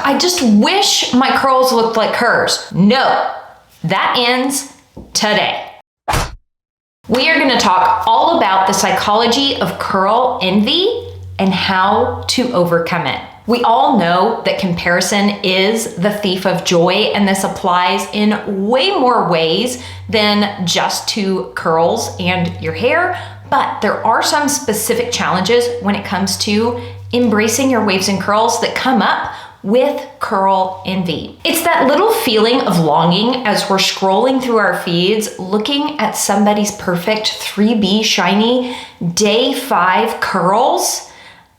I just wish my curls looked like hers. No, that ends today. We are going to talk all about the psychology of curl envy and how to overcome it. We all know that comparison is the thief of joy, and this applies in way more ways than just to curls and your hair, but there are some specific challenges when it comes to embracing your waves and curls that come up with curl envy. It's that little feeling of longing as we're scrolling through our feeds, looking at somebody's perfect 3B shiny day 5 curls,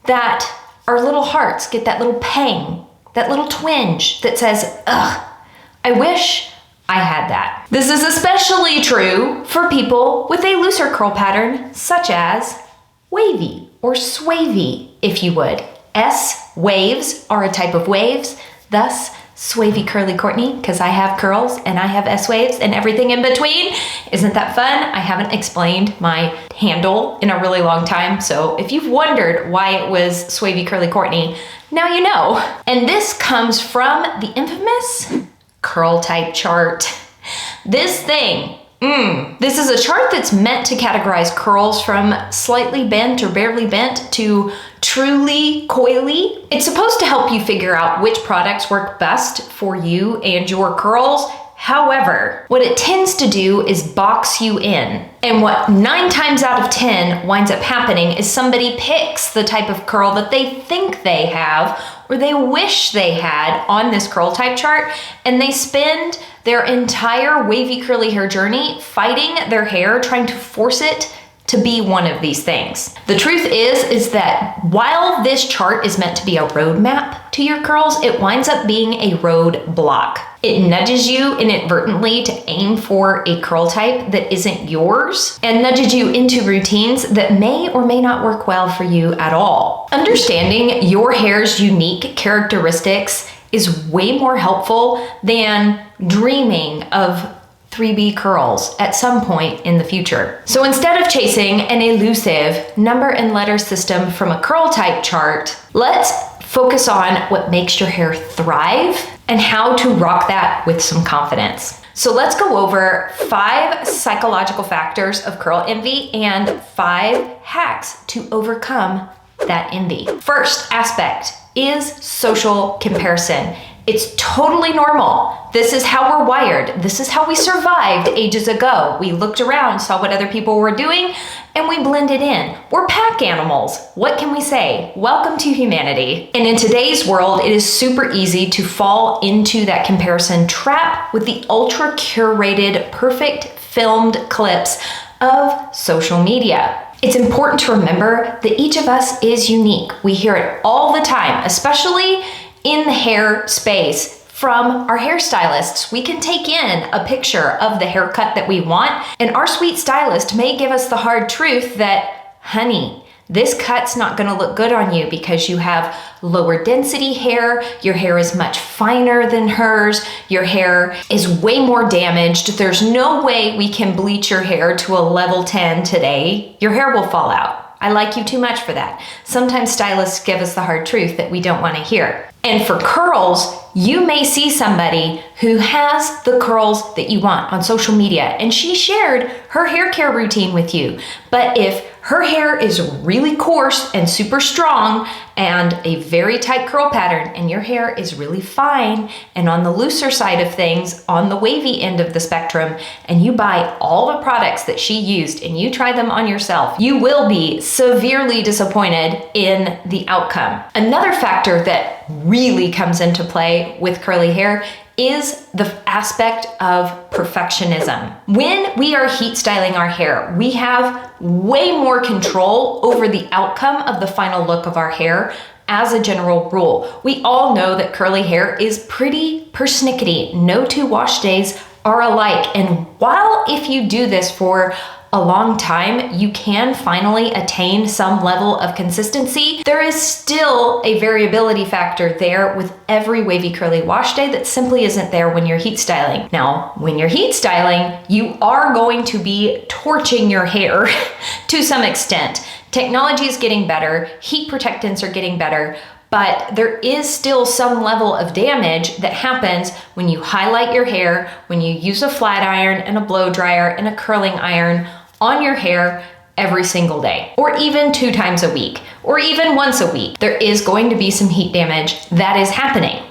that our little hearts get that little pang, that little twinge that says, ugh, I wish I had that. This is especially true for people with a looser curl pattern, such as wavy or swavy, if you would. S waves are a type of waves, thus swavy curly Courtney, because I have curls and I have S waves and everything in between. Isn't that fun? I haven't explained my handle in a really long time, so if you've wondered why it was swavy curly Courtney, now you know. And this comes from the infamous curl type chart. This thing, this is a chart that's meant to categorize curls from slightly bent or barely bent to truly coily. It's supposed to help you figure out which products work best for you and your curls. However, what it tends to do is box you in. And what 9 times out of 10 winds up happening is somebody picks the type of curl that they think they have or they wish they had on this curl type chart, and they spend their entire wavy curly hair journey fighting their hair, trying to force it to be one of these things. The truth is that while this chart is meant to be a roadmap to your curls, it winds up being a roadblock. It nudges you inadvertently to aim for a curl type that isn't yours and nudges you into routines that may or may not work well for you at all. Understanding your hair's unique characteristics is way more helpful than dreaming of 3B curls at some point in the future. So instead of chasing an elusive number and letter system from a curl type chart, let's focus on what makes your hair thrive and how to rock that with some confidence. So let's go over 5 psychological factors of curl envy and 5 hacks to overcome that envy. First aspect is social comparison. It's totally normal. This is how we're wired. This is how we survived ages ago. We looked around, saw what other people were doing, and we blended in. We're pack animals. What can we say? Welcome to humanity. And in today's world, it is super easy to fall into that comparison trap with the ultra curated, perfect filmed clips of social media. It's important to remember that each of us is unique. We hear it all the time, especially in the hair space from our hairstylists. We can take in a picture of the haircut that we want, and our sweet stylist may give us the hard truth that, honey, this cut's not gonna look good on you because you have lower density hair, your hair is much finer than hers, your hair is way more damaged, there's no way we can bleach your hair to a level 10 today, your hair will fall out. I like you too much for that. Sometimes stylists give us the hard truth that we don't want to hear. And for curls, you may see somebody who has the curls that you want on social media, and she shared her hair care routine with you. But if her hair is really coarse and super strong and a very tight curl pattern, and your hair is really fine and on the looser side of things, on the wavy end of the spectrum, and you buy all the products that she used and you try them on yourself, you will be severely disappointed in the outcome. Another factor that really comes into play with curly hair is the aspect of perfectionism. When we are heat styling our hair, we have way more control over the outcome of the final look of our hair. As a general rule, we all know that curly hair is pretty persnickety. No 2 wash days are alike. And while if you do this for a long time, you can finally attain some level of consistency, there is still a variability factor there with every wavy curly wash day that simply isn't there when you're heat styling. Now, when you're heat styling, you are going to be torching your hair to some extent. Technology is getting better, heat protectants are getting better, but there is still some level of damage that happens when you highlight your hair, when you use a flat iron and a blow dryer and a curling iron on your hair every single day, or even 2 times a week, or even once a week. There is going to be some heat damage that is happening.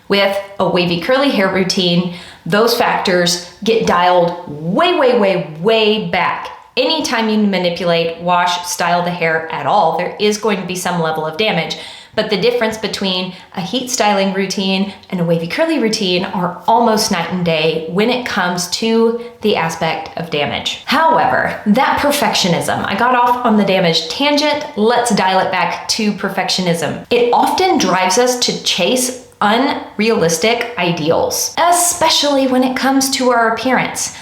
With a wavy curly hair routine, those factors get dialed way back. Anytime you manipulate, wash, style the hair at all, there is going to be some level of damage. But the difference between a heat styling routine and a wavy curly routine are almost night and day when it comes to the aspect of damage. However, that perfectionism, I got off on the damage tangent, let's dial it back to perfectionism. It often drives us to chase unrealistic ideals, especially when it comes to our appearance.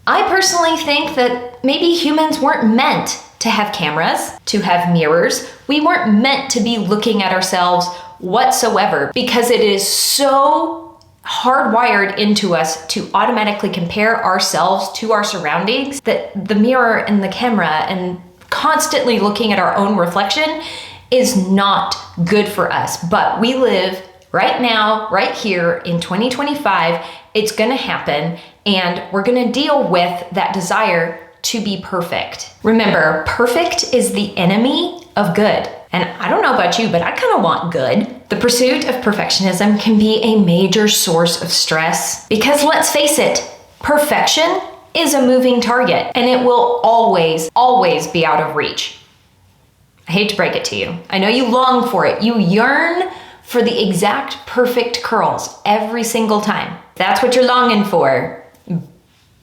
I personally think that maybe humans weren't meant to have cameras, to have mirrors. We weren't meant to be looking at ourselves whatsoever, because it is so hardwired into us to automatically compare ourselves to our surroundings that the mirror and the camera and constantly looking at our own reflection is not good for us. But we live right now, right here in 2025, it's gonna happen, and we're gonna deal with that desire to be perfect. Remember, perfect is the enemy of good. And I don't know about you, but I kind of want good. The pursuit of perfectionism can be a major source of stress because, let's face it, perfection is a moving target and it will always be out of reach. I hate to break it to you. I know you long for it. You yearn for the exact perfect curls every single time. That's what you're longing for.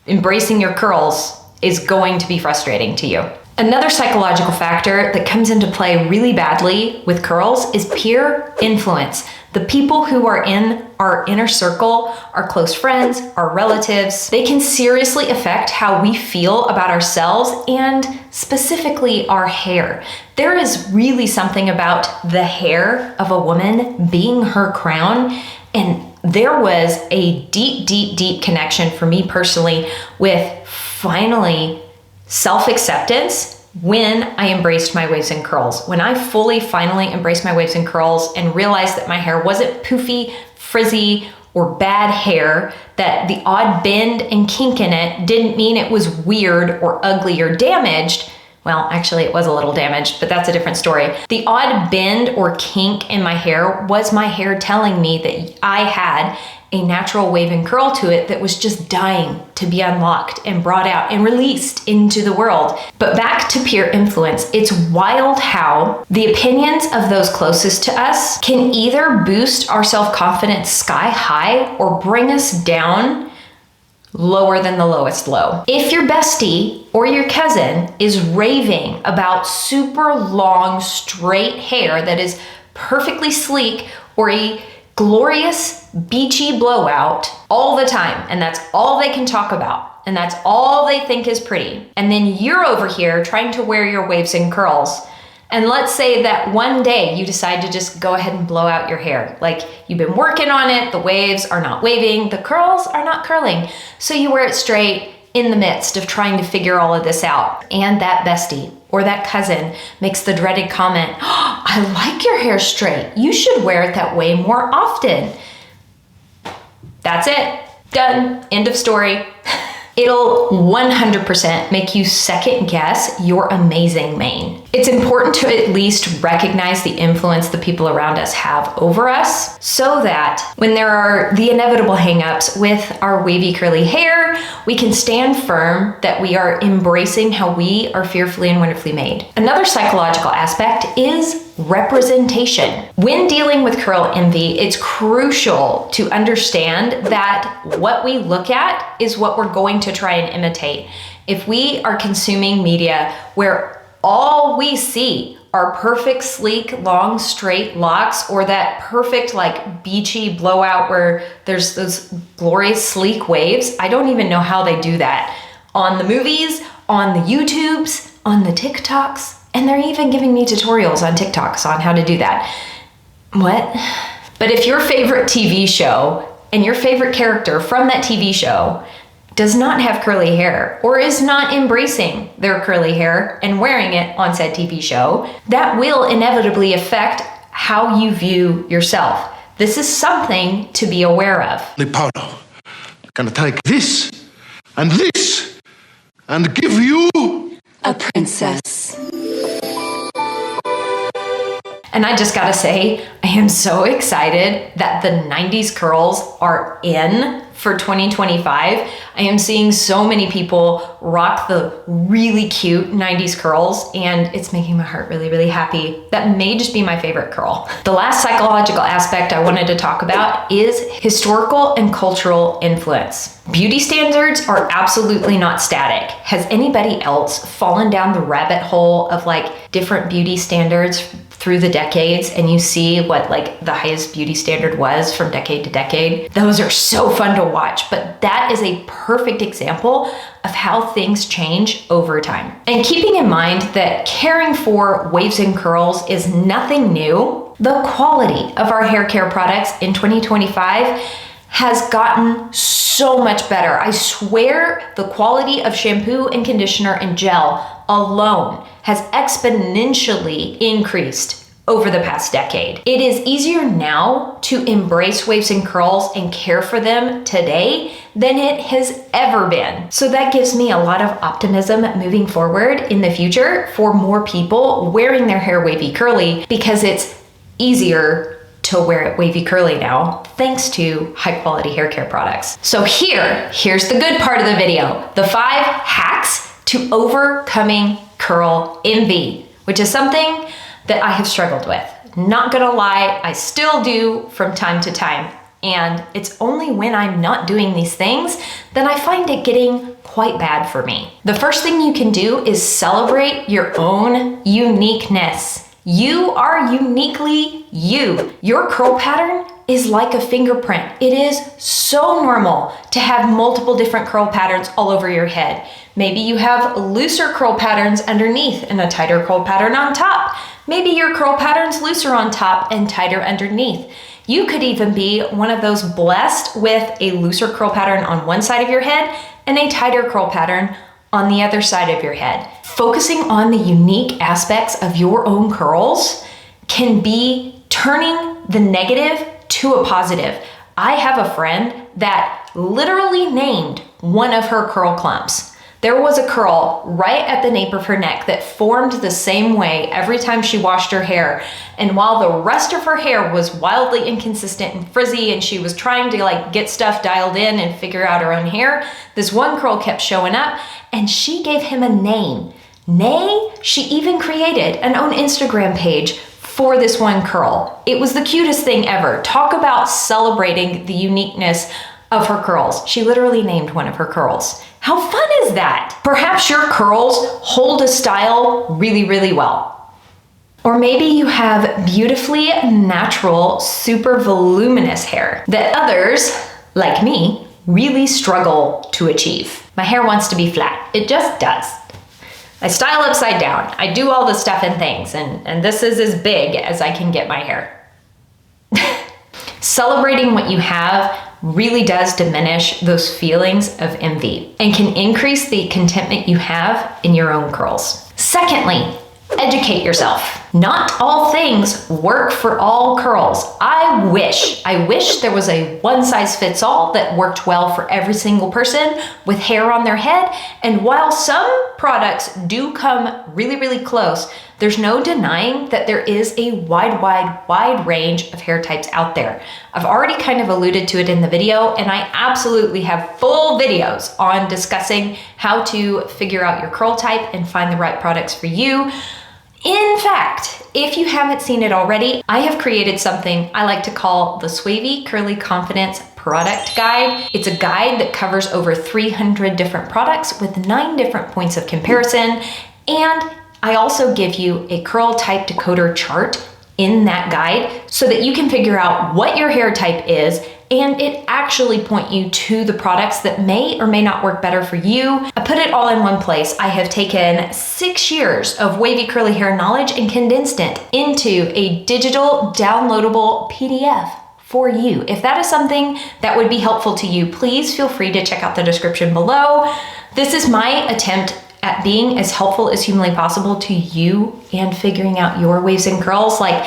Embracing your curls is going to be frustrating to you. Another psychological factor that comes into play really badly with curls is peer influence. The people who are in our inner circle, our close friends, our relatives, they can seriously affect how we feel about ourselves and specifically our hair. There is really something about the hair of a woman being her crown, and there was a deep connection for me personally with finally self-acceptance when I embraced my waves and curls. When I finally embraced my waves and curls and realized that my hair wasn't poofy, frizzy, or bad hair, that the odd bend and kink in it didn't mean it was weird or ugly or damaged. Well, actually it was a little damaged, but that's a different story. The odd bend or kink in my hair was my hair telling me that I had a natural wave and curl to it that was just dying to be unlocked and brought out and released into the world. But back to peer influence, it's wild how the opinions of those closest to us can either boost our self-confidence sky high or bring us down lower than the lowest low. If your bestie or your cousin is raving about super long, straight hair that is perfectly sleek, or a glorious beachy blowout all the time, and that's all they can talk about, and that's all they think is pretty, and then you're over here trying to wear your waves and curls, and let's say that one day you decide to just go ahead and blow out your hair. Like, you've been working on it, the waves are not waving, the curls are not curling, so you wear it straight in the midst of trying to figure all of this out. And that bestie or that cousin makes the dreaded comment, "Oh, I like your hair straight. You should wear it that way more often." That's it. Done. End of story. It'll 100% make you second guess your amazing mane. It's important to at least recognize the influence the people around us have over us, so that when there are the inevitable hangups with our wavy curly hair, we can stand firm that we are embracing how we are fearfully and wonderfully made. Another psychological aspect is representation. When dealing with curl envy, it's crucial to understand that what we look at is what we're going to try and imitate. If we are consuming media where all we see are perfect, sleek, long, straight locks, or that perfect, like, beachy blowout where there's those glorious, sleek waves, I don't even know how they do that. On the movies, on the YouTubes, on the TikToks, and they're even giving me tutorials on TikToks on how to do that. What? But if your favorite TV show and your favorite character from that TV show does not have curly hair, or is not embracing their curly hair and wearing it on said TV show, that will inevitably affect how you view yourself. This is something to be aware of. Paolo, I'm gonna take this and give you a princess. And I just gotta say, I am so excited that the 90s curls are in for 2025. I am seeing so many people rock the really cute 90s curls, and it's making my heart really, really happy. That may just be my favorite curl. The last psychological aspect I wanted to talk about is historical and cultural influence. Beauty standards are absolutely not static. Has anybody else fallen down the rabbit hole of like different beauty standards through the decades, and you see what like the highest beauty standard was from decade to decade? Those are so fun to watch, but that is a perfect example of how things change over time. And keeping in mind that caring for waves and curls is nothing new, the quality of our hair care products in 2025 has gotten so much better. I swear the quality of shampoo and conditioner and gel alone has exponentially increased over the past decade. It is easier now to embrace waves and curls and care for them today than it has ever been. So that gives me a lot of optimism moving forward in the future for more people wearing their hair wavy curly, because it's easier to wear it wavy curly now, thanks to high quality hair care products. So here's the good part of the video, the 5 hacks to overcoming curl envy, which is something that I have struggled with. Not gonna lie, I still do from time to time. And it's only when I'm not doing these things that I find it getting quite bad for me. The first thing you can do is celebrate your own uniqueness. You are uniquely you. Your curl pattern is like a fingerprint. It is so normal to have multiple different curl patterns all over your head. Maybe you have looser curl patterns underneath and a tighter curl pattern on top. Maybe your curl pattern's looser on top and tighter underneath. You could even be one of those blessed with a looser curl pattern on one side of your head and a tighter curl pattern on the other side of your head. Focusing on the unique aspects of your own curls can be turning the negative to a positive. I have a friend that literally named one of her curl clumps. There was a curl right at the nape of her neck that formed the same way every time she washed her hair. And while the rest of her hair was wildly inconsistent and frizzy, and she was trying to like get stuff dialed in and figure out her own hair, this one curl kept showing up, and she gave him a name. She even created an own Instagram page for this one curl. It was the cutest thing ever. Talk about celebrating the uniqueness of her curls. She literally named one of her curls. How fun is that? Perhaps your curls hold a style really, really well. Or maybe you have beautifully natural, super voluminous hair that others, like me, really struggle to achieve. My hair wants to be flat. It just does. I style upside down. I do all the stuff and things, and this is as big as I can get my hair. Celebrating what you have really does diminish those feelings of envy and can increase the contentment you have in your own curls. Secondly, educate yourself. Not all things work for all curls. I wish there was a one-size-fits-all that worked well for every single person with hair on their head. And while some products do come really, really close, there's no denying that there is a wide range of hair types out there. I've already kind of alluded to it in the video, and I absolutely have full videos on discussing how to figure out your curl type and find the right products for you. In fact, if you haven't seen it already, I have created something I like to call the Wavy Curly Confidence Product Guide. It's a guide that covers over 300 different products with 9 different points of comparison. And I also give you a curl type decoder chart in that guide so that you can figure out what your hair type is, and it actually point you to the products that may or may not work better for you. I put it all in one place. I have taken 6 years of wavy curly hair knowledge and condensed it into a digital downloadable PDF for you. If that is something that would be helpful to you, please feel free to check out the description below. This is my attempt at being as helpful as humanly possible to you and figuring out your waves and curls. Like,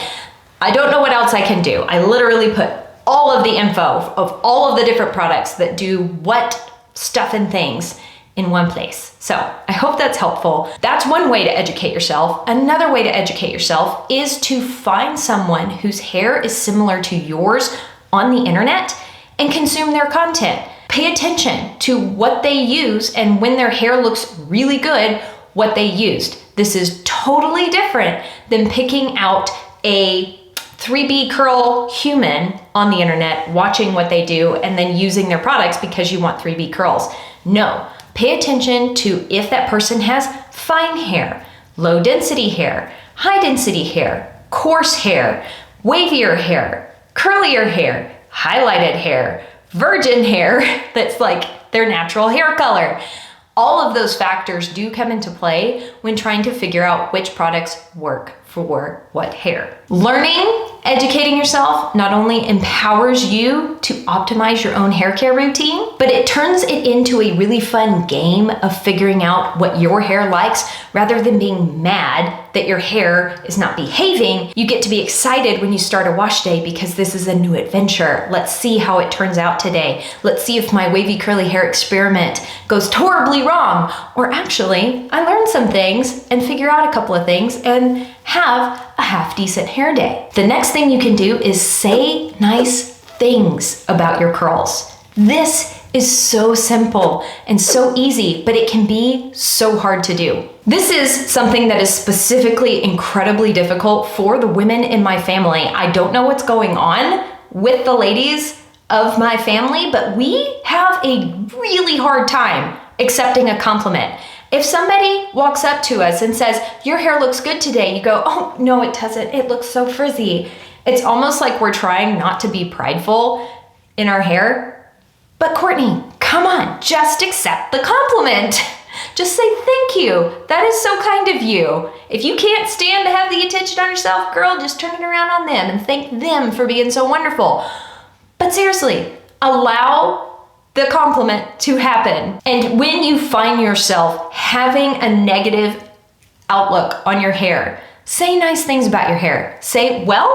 I don't know what else I can do. I literally put all of the info of all of the different products that do what stuff and things in one place. So I hope that's helpful. That's one way to educate yourself. Another way to educate yourself is to find someone whose hair is similar to yours on the internet and consume their content. Pay attention to what they use, and when their hair looks really good, what they used. This is totally different than picking out a 3B curl human on the internet, watching what they do, and then using their products because you want 3B curls. No, pay attention to if that person has fine hair, low density hair, high density hair, coarse hair, wavier hair, curlier hair, highlighted hair, virgin hair that's like their natural hair color. All of those factors do come into play when trying to figure out which products work for what hair. Learning, educating yourself not only empowers you to optimize your own hair care routine, but it turns it into a really fun game of figuring out what your hair likes. Rather than being mad that your hair is not behaving, you get to be excited when you start a wash day because this is a new adventure. Let's see how it turns out today. Let's see if my wavy curly hair experiment goes horribly wrong. Or actually, I learned some things and figure out a couple of things and have a half decent hair day. The next thing you can do is say nice things about your curls. This is so simple and so easy, but it can be so hard to do. This is something that is specifically incredibly difficult for the women in my family. I don't know what's going on with the ladies of my family, but we have a really hard time accepting a compliment. If somebody walks up to us and says, "Your hair looks good today," you go, "Oh, no, it doesn't. It looks so frizzy." It's almost like we're trying not to be prideful in our hair. But Courtney, come on, just accept the compliment. Just say thank you. That is so kind of you. If you can't stand to have the attention on yourself, girl, just turn it around on them and thank them for being so wonderful. But seriously, allow the compliment to happen. And when you find yourself having a negative outlook on your hair, say nice things about your hair. Say, "Well,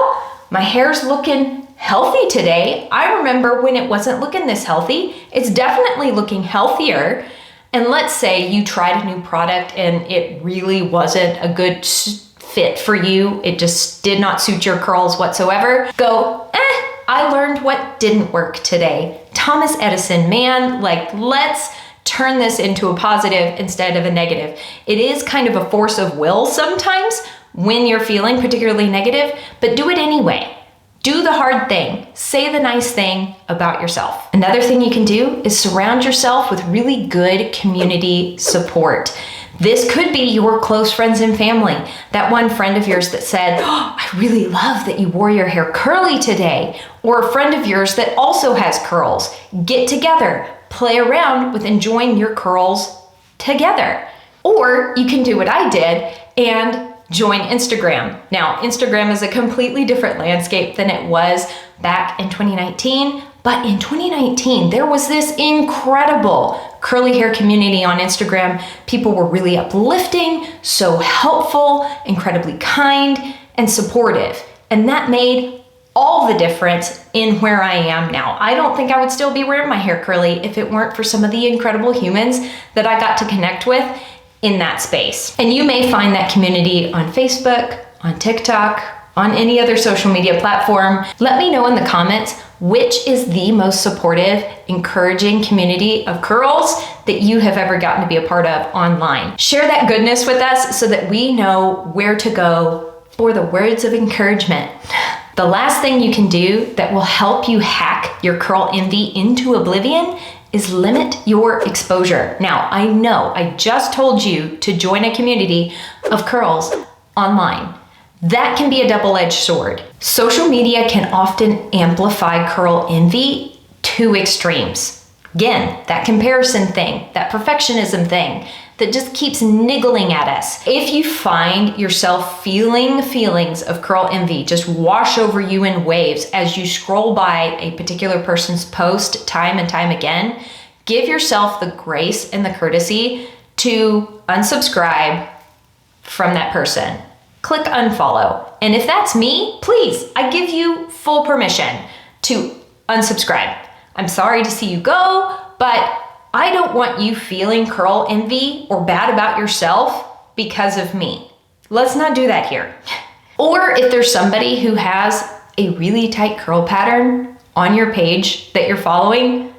my hair's looking healthy today. I remember when it wasn't looking this healthy. It's definitely looking healthier." And let's say you tried a new product and it really wasn't a good fit for you. It just did not suit your curls whatsoever. Go, I learned what didn't work today. Thomas Edison, man, let's turn this into a positive instead of a negative. It is kind of a force of will sometimes when you're feeling particularly negative, but do it anyway. Do the hard thing. Say the nice thing about yourself. Another thing you can do is surround yourself with really good community support. This could be your close friends and family. That one friend of yours that said, "Oh, I really love that you wore your hair curly today." Or a friend of yours that also has curls. Get together, play around with enjoying your curls together. Or you can do what I did and join Instagram. Now, Instagram is a completely different landscape than it was back in 2019. But in 2019, there was this incredible curly hair community on Instagram. People were really uplifting, so helpful, incredibly kind, and supportive. And that made all the difference in where I am now. I don't think I would still be wearing my hair curly if it weren't for some of the incredible humans that I got to connect with in that space. And you may find that community on Facebook, on TikTok, on any other social media platform. Let me know in the comments which is the most supportive, encouraging community of curls that you have ever gotten to be a part of online. Share that goodness with us so that we know where to go for the words of encouragement. The last thing you can do that will help you hack your curl envy into oblivion is limit your exposure. Now, I know I just told you to join a community of curls online. That can be a double-edged sword. Social media can often amplify curl envy to extremes. Again, that comparison thing, that perfectionism thing that just keeps niggling at us. If you find yourself feeling feelings of curl envy just wash over you in waves as you scroll by a particular person's post time and time again, give yourself the grace and the courtesy to unsubscribe from that person. click unfollow. And if that's me, please, I give you full permission to unsubscribe. I'm sorry to see you go, but I don't want you feeling curl envy or bad about yourself because of me. Let's not do that here. Or if there's somebody who has a really tight curl pattern on your page that you're following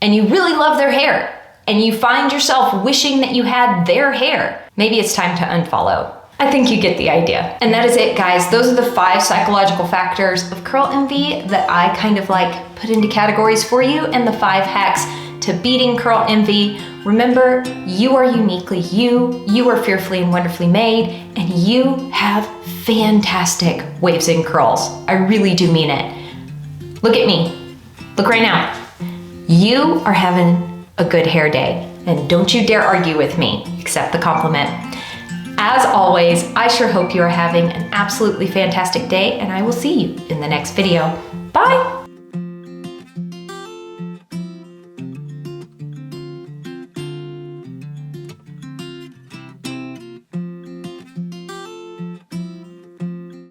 and you really love their hair and you find yourself wishing that you had their hair, maybe it's time to unfollow. I think you get the idea. And that is it, guys. Those are the 5 psychological factors of curl envy that I kind of like put into categories for you, and the 5 hacks to beating curl envy. Remember, you are uniquely you. You are fearfully and wonderfully made, and you have fantastic waves and curls. I really do mean it. Look at me. Look right now. You are having a good hair day, and don't you dare argue with me. Accept the compliment. As always, I sure hope you are having an absolutely fantastic day, and I will see you in the next video. Bye!